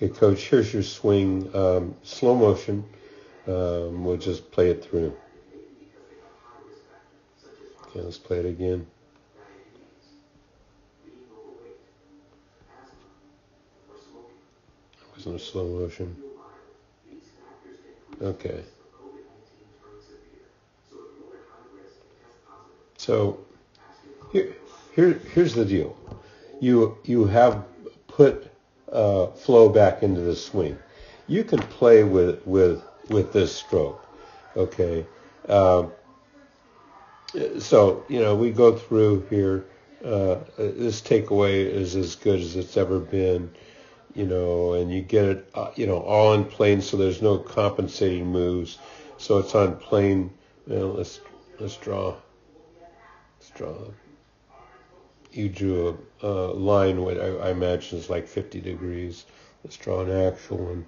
Okay, Coach, here's your swing, slow motion. We'll just play it through. Okay, let's play it again. It wasn't a slow motion. Okay. So here's the deal. You have put flow back into the swing. You can play with this stroke. Okay. So we go through here. This takeaway is as good as it's ever been. And you get it, all in plane, so there's no compensating moves. So it's on plane. Let's draw. You drew a line, what I imagine is like 50 degrees. Let's draw an actual one.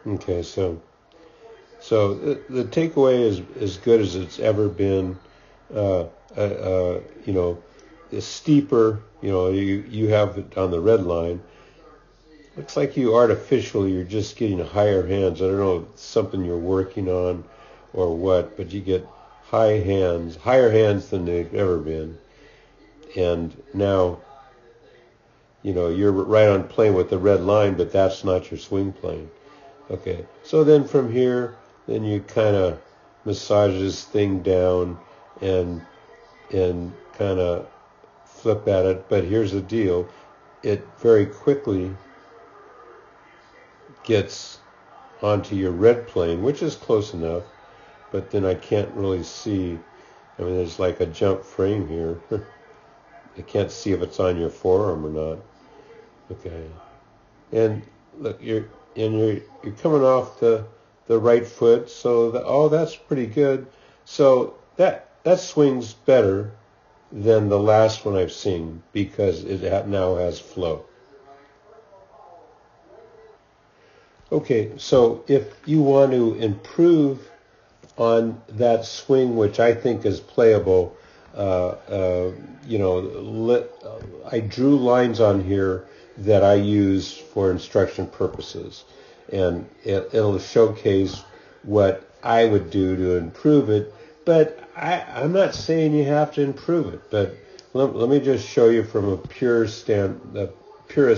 Okay, so the takeaway is as good as it's ever been. It's steeper. You have it on the red line. Looks like you're just getting higher hands. I don't know if it's something you're working on or what, but you get higher hands than they've ever been. And now, you're right on plane with the red line, but that's not your swing plane. Okay, so then from here, then you kind of massage this thing down and kind of flip at it. But here's the deal. It very quickly gets onto your red plane, which is close enough, but then I can't really see. There's like a jump frame here. I can't see if it's on your forearm or not. Okay, and look, you're coming off the right foot, so that's pretty good. So that swings better than the last one I've seen because it now has flow. Okay, so if you want to improve on that swing, which I think is playable, I drew lines on here that I use for instruction purposes, and it'll showcase what I would do to improve it. But I'm not saying you have to improve it. But let me just show you from a purist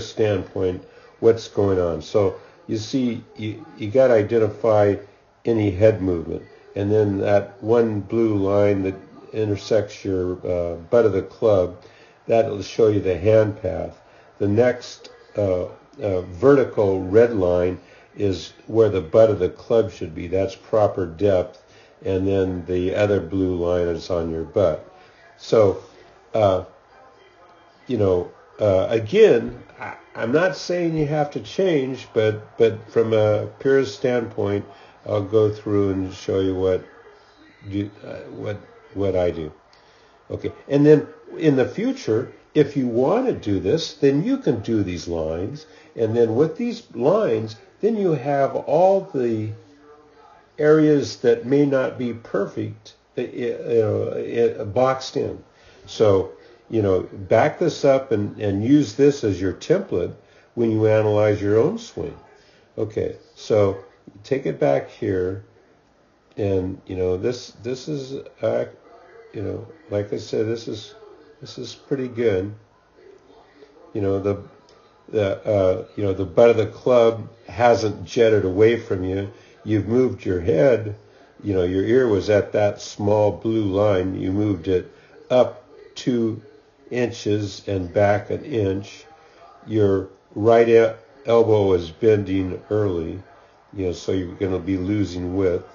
standpoint what's going on. So you see, you got to identify any head movement, and then that one blue line that intersects your butt of the club, that will show you the hand path. The next vertical red line is where the butt of the club should be. That's proper depth, and then the other blue line is on your butt. So, again, I'm not saying you have to change, but from a purist standpoint, I'll go through and show you what I do. Okay, and then in the future, if you want to do this, then you can do these lines, and then with these lines, then you have all the areas that may not be perfect, boxed in. So, back this up and use this as your template when you analyze your own swing. Okay, so take it back here, and this is like I said, this is pretty good. The butt of the club hasn't jetted away from you. You've moved your head. Your ear was at that small blue line. You moved it up 2 inches and back 1 inch. Your right elbow is bending early, so you're going to be losing width.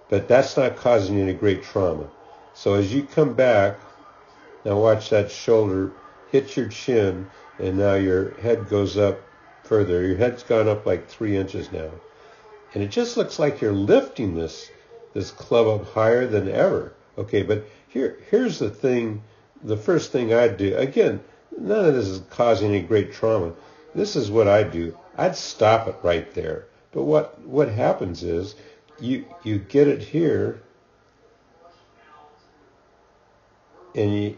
But that's not causing you any great trauma. So as you come back, now watch that shoulder hit your chin, and now your head goes up further. Your head's gone up like 3 inches now. And it just looks like you're lifting this club up higher than ever. Okay, but here's the thing. The first thing I'd do, again, none of this is causing any great trauma. This is what I'd do. I'd stop it right there. But what happens is you get it here, and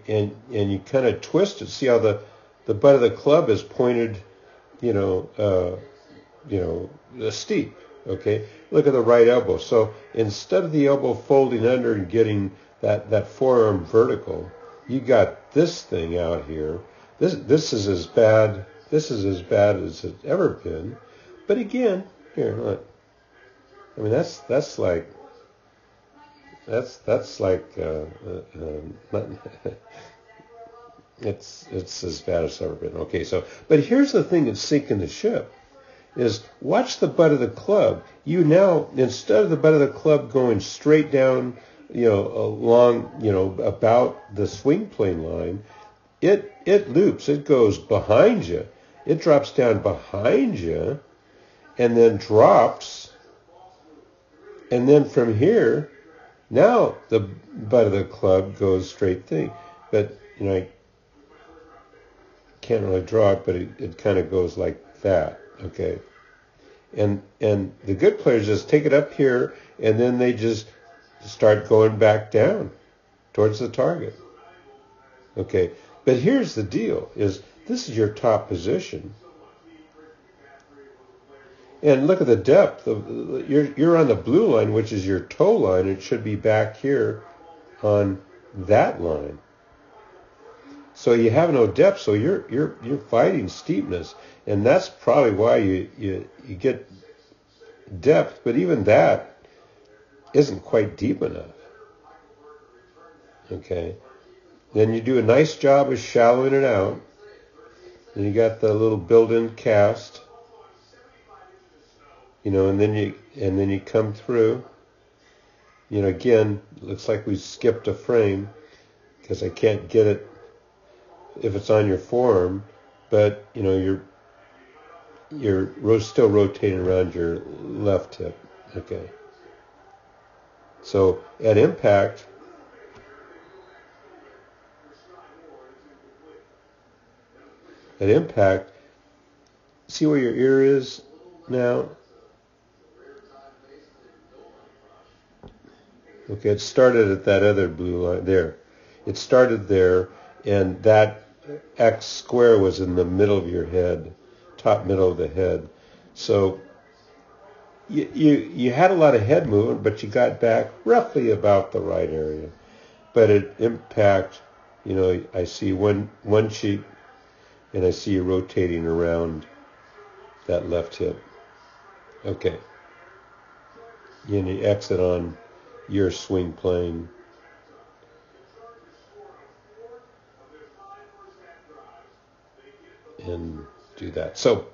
you kind of twist it. See how the butt of the club is pointed, steep. Okay, look at the right elbow. So instead of the elbow folding under and getting that forearm vertical, you got this thing out here. This is as bad. This is as bad as it's ever been. But again, here, look. I mean, that's like it's as bad as it's ever been. Okay, so but here's the thing that's sinking the ship is watch the butt of the club. You now, instead of the butt of the club going straight down, along, about the swing plane line, it loops. It goes behind you. It drops down behind you and then drops. And then from here, now the butt of the club goes straight thing. But, I can't really draw it, but it kind of goes like that. Okay. And the good players just take it up here and then they just start going back down towards the target. Okay. But here's the deal is this is your top position. And look at the depth of you're on the blue line, which is your toe line. It should be back here on that line. So you have no depth, so you're fighting steepness, and that's probably why you get depth. But even that isn't quite deep enough. Okay, then you do a nice job of shallowing it out. Then you got the little built-in cast, and then you come through. Again, looks like we skipped a frame because I can't get it if it's on your forearm, but you're still rotating around your left hip. Okay. So at impact, see where your ear is now? Okay, it started at that other blue line there. It started there, and that X square was in the middle of your head, top middle of the head. So you had a lot of head movement, but you got back roughly about the right area. But at impact, I see one cheek, and I see you rotating around that left hip. Okay. And you exit on your swing plane. And do that. So